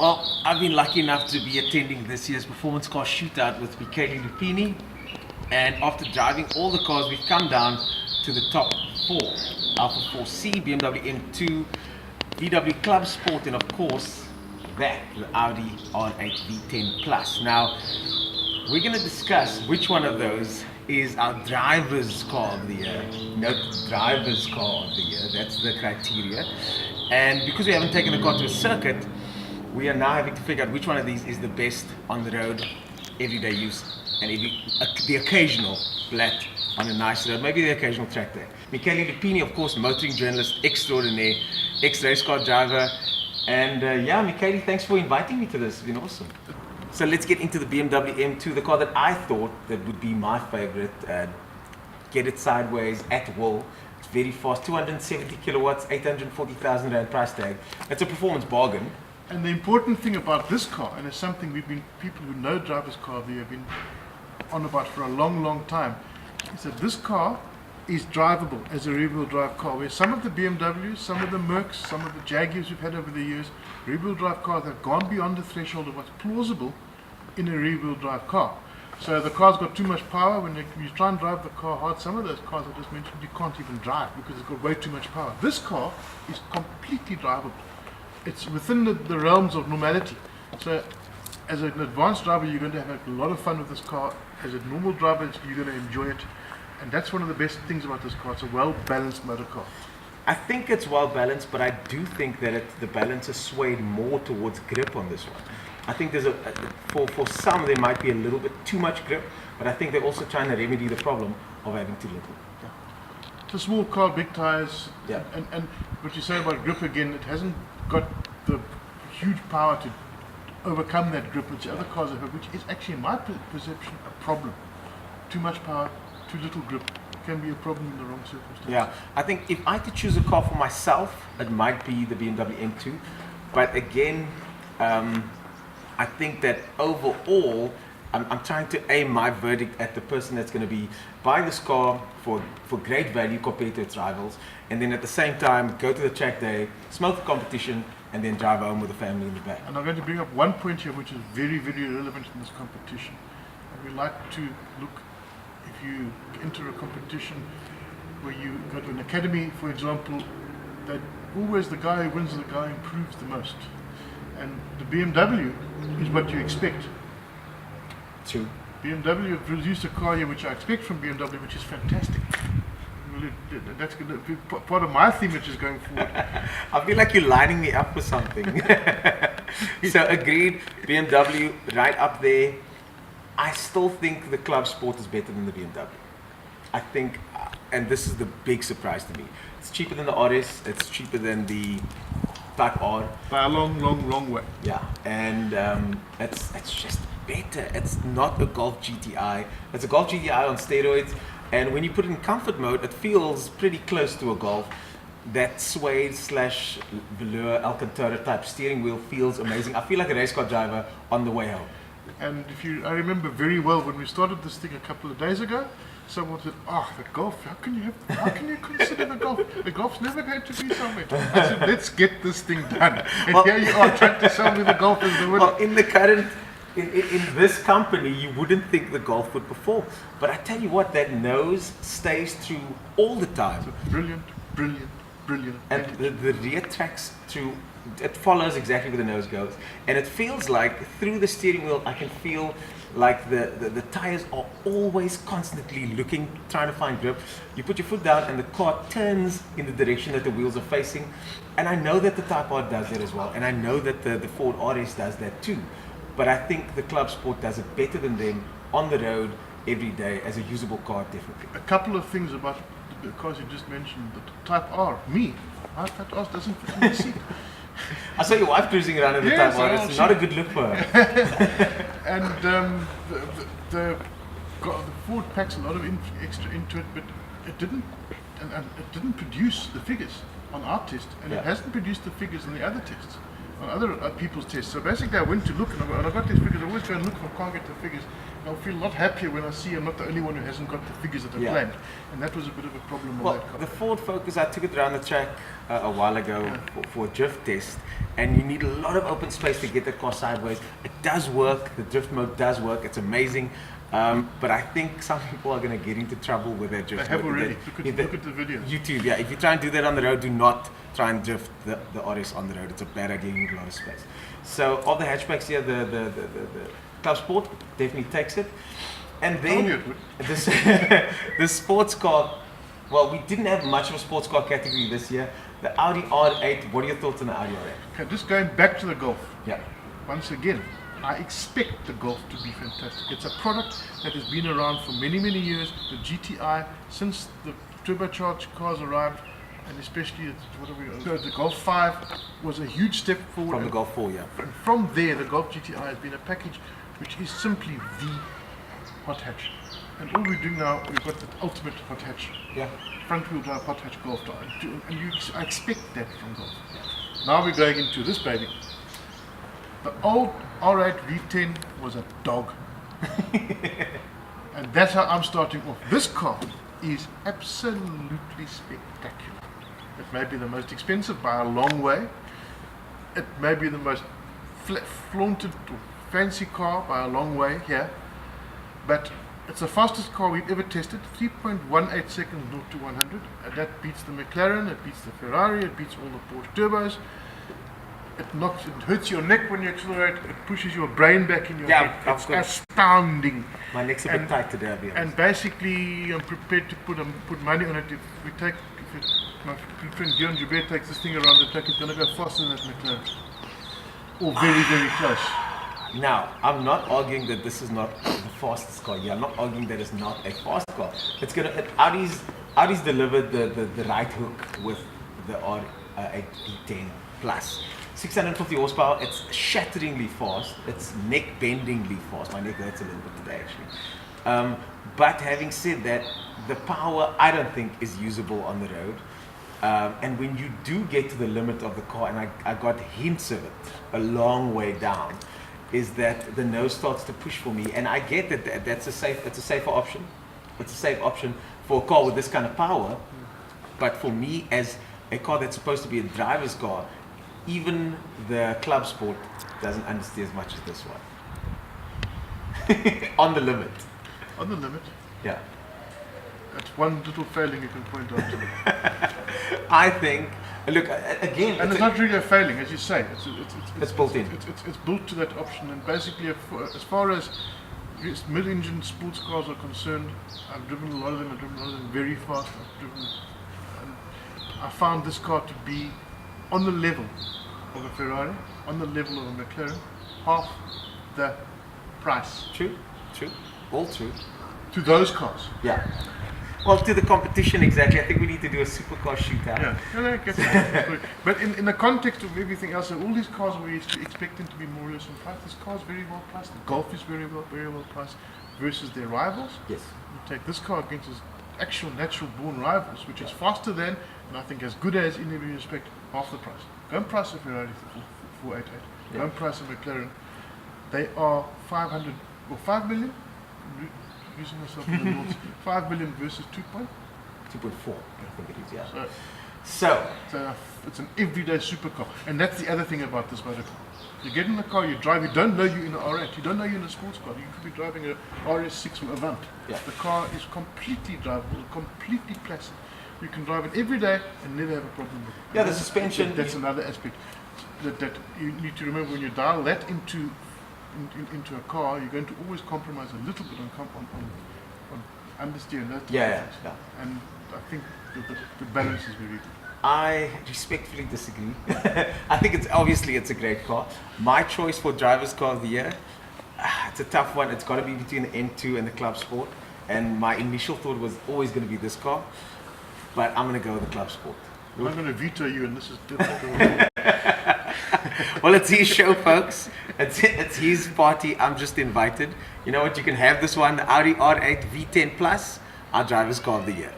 Well, I've been lucky enough to be attending this year's performance car shootout with Michele Lupini, and after driving all the cars, we've come down to the top four: Alfa 4C, BMW M2, VW Club Sport, and of course that, the Audi R8 V10 Plus. Now, we're going to discuss which one of those is our driver's car of the year. Note, driver's car of the year, that's the criteria. And because we haven't taken the car to a circuit, we are now having to figure out which one of these is the best on the road, everyday use, and the occasional flat on a nice road, maybe the occasional track day. Michele Lupini, of course, motoring journalist extraordinaire, ex-race car driver, and Michele, thanks for inviting me to this. It's been awesome. So let's get into the BMW M2, the car that I thought that would be my favorite. Get it sideways at will. It's very fast, 270 kilowatts, 840,000 rand price tag. That's a performance bargain. And the important thing about this car, and it's something people who know driver's car of the year have been on about for a long, long time, is that this car is drivable as a rear-wheel drive car, where some of the BMWs, some of the Mercs, some of the Jaguars we've had over the years, rear-wheel drive cars have gone beyond the threshold of what's plausible in a rear-wheel drive car. So the car's got too much power. When you try and drive the car hard, some of those cars I just mentioned, you can't even drive because it's got way too much power. This car is completely drivable. It's within the realms of normality. So as an advanced driver, you're going to have a lot of fun with this car. As a normal driver, you're going to enjoy it. And that's one of the best things about this car. It's a well-balanced motor car. I think it's well-balanced, but I do think that the balance is swayed more towards grip on this one. I think there's for some, there might be a little bit too much grip, but I think they're also trying to remedy the problem of having too little. Yeah. It's a small car, big tires. Yeah. And what you say about grip again, it hasn't got the huge power to overcome that grip which other cars have, which is actually, in my perception, a problem. Too much power, too little grip can be a problem in the wrong circumstances. Yeah, I think if I had to choose a car for myself, it might be the BMW M2. But again, I think that overall, I'm trying to aim my verdict at the person that's going to be buying this car for great value compared to its rivals, and then at the same time go to the track day, smoke the competition, and then drive home with the family in the back. And I'm going to bring up one point here which is very, very relevant in this competition. And we like to look, if you enter a competition where you go to an academy, for example, that always the guy who wins is the guy who improves the most. And the BMW is what you expect. True. BMW have produced a car here which I expect from BMW, which is fantastic. That's going to be part of my theme which is going forward. I feel like you're lining me up for something. So agreed, BMW right up there. I still think the Club Sport is better than the BMW. I think, and this is the big surprise to me, it's cheaper than the RS, it's cheaper than the Type R. By a long, long, long way. Yeah, and it's just better. It's not a Golf GTI. It's a Golf GTI on steroids, and when you put it in comfort mode, it feels pretty close to a Golf. That suede / velour Alcantara type steering wheel feels amazing. I feel like a race car driver on the way home. And I remember very well when we started this thing a couple of days ago, someone said, the Golf, how can you consider the Golf? The Golf's never going to be somewhere. I said, let's get this thing done. And here you are trying to sell me the Golf as the winner. Well, in the current, in this company, you wouldn't think the Golf would perform. But I tell you what, that nose stays through all the time. Brilliant, brilliant, brilliant. And the rear tracks through, it follows exactly where the nose goes. And it feels like through the steering wheel, I can feel like the tires are always constantly looking, trying to find grip. You put your foot down and the car turns in the direction that the wheels are facing. And I know that the Type R does that as well. And I know that the Ford RS does that too. But I think the Club Sport does it better than them on the road every day as a usable car, definitely. A couple of things about the cars you just mentioned. The Type R, my Type R doesn't fit in the seat. I saw your wife cruising around in the Type R. It's not a good look for her. And the Ford packs a lot of extra into it, but it didn't produce the figures on our test, and it hasn't produced the figures on the other tests, on other people's tests. So basically, I went to look, and I got these figures. I always go and look if I can't get the figures, I'll feel a lot happier when I see I'm not the only one who hasn't got the figures that I Yeah. planned. And that was a bit of a problem with Well, that car. the Ford Focus, I took it around the track a while ago for a drift test, and you need a lot of open space to get the car sideways. It does work, the drift mode does work, it's amazing. But I think some people are going to get into trouble with their drift I have mode. already. If Look at the videos. YouTube, yeah. If you try and do that on the road, do not try and drift the RS on the road. It's a bad idea, you need a lot of space. So, of the hatchbacks here, the Club Sport definitely takes it. And Told you then it would. this, the sports car, well, we didn't have much of a sports car category this year. The Audi R8, what are your thoughts on the Audi R8? Okay, just going back to the Golf. Yeah. Once again, I expect the Golf to be fantastic. It's a product that has been around for many, many years. The GTI, since the turbocharged cars arrived, and especially the Golf 5 was a huge step forward. From the Golf 4, yeah. And from there, the Golf GTI has been a package which is simply the hot hatch. And all we're doing now, we've got the ultimate hot hatch, Yeah. front wheel drive hot hatch Golf drive. I expect that from Golf. Now we're going into this baby. The old R8 V10 was a dog. And that's how I'm starting off. This car is absolutely spectacular. It may be the most expensive by a long way. It may be the most flaunted or fancy car by a long way here. But it's the fastest car we've ever tested, 3.18 seconds 0 to 100. And that beats the McLaren, it beats the Ferrari, it beats all the Porsche turbos. It hurts your neck when you accelerate, it pushes your brain back in your Yeah, head. of It's course. astounding. My neck's a bit tight today, I'll be honest. And basically, I'm prepared to put money on it. If my good friend Guillaume Joubert takes this thing around the track, it's going to go faster than that McLaren. Or very, very close. Now, I'm not arguing that this is not the fastest car. Yeah, I'm not arguing that it's not a fast car. It's gonna. Audi's delivered the right hook with the R8 V10 Plus. 650 horsepower. It's shatteringly fast. It's neck-bendingly fast. My neck hurts a little bit today, actually. But having said that, the power I don't think is usable on the road. And when you do get to the limit of the car, and I got hints of it a long way down, is that the nose starts to push for me. And I get that it's a safer option. It's a safe option for a car with this kind of power. But for me, as a car that's supposed to be a driver's car, even the Club Sport doesn't understeer as much as this one. On the limit. On the limit, Yeah. that's one little failing you can point out to me. I think, look, again, And it's not really a failing, as you say. It's built in. It's built to that option. And basically, as far as mid-engine sports cars are concerned, I've driven a lot of them. I've driven a lot of them very fast. And I found this car to be on the level of a Ferrari, on the level of a McLaren, half the price True, all true. to those cars. Yeah. Well, to the competition exactly. I think we need to do a supercar shootout. Yeah, no, I get that. But in the context of everything else, all these cars we expect them to be more or less on price. This car is very well priced. The Golf is very well priced versus their rivals. Yes. You take this car against its actual natural born rivals, which is faster than, and I think as good as in every respect, half the price. Go and price a Ferrari for 488. Yeah. Go and price a McLaren. They are 500 or 5 million. Using myself in the notes. 5 million versus 2.4. 2.4, I think it is, yeah. So So, it's an everyday supercar, and that's the other thing about this motor car. You get in the car, you drive. You don't know you're in an R8. You don't know you're in a sports car. You could be driving a RS6 or Avant. Yeah. The car is completely drivable, completely placid. You can drive it every day and never have a problem with it. Yeah, the suspension- That's another aspect that you need to remember when you dial that into a car. You're going to always compromise a little bit on understeer and that. Yeah. And I think the balance is very good. I respectfully disagree. I think it's a great car. My choice for driver's car of the year, it's a tough one. It's got to be between the N2 and the Club Sport. And my initial thought was always going to be this car, but I'm going to go with the Club Sport. I'm going to veto you, and this is difficult. Well, it's his show, folks. It's his party. I'm just invited. You know what? You can have this one, the Audi R8 V10 Plus, our driver's car of the year.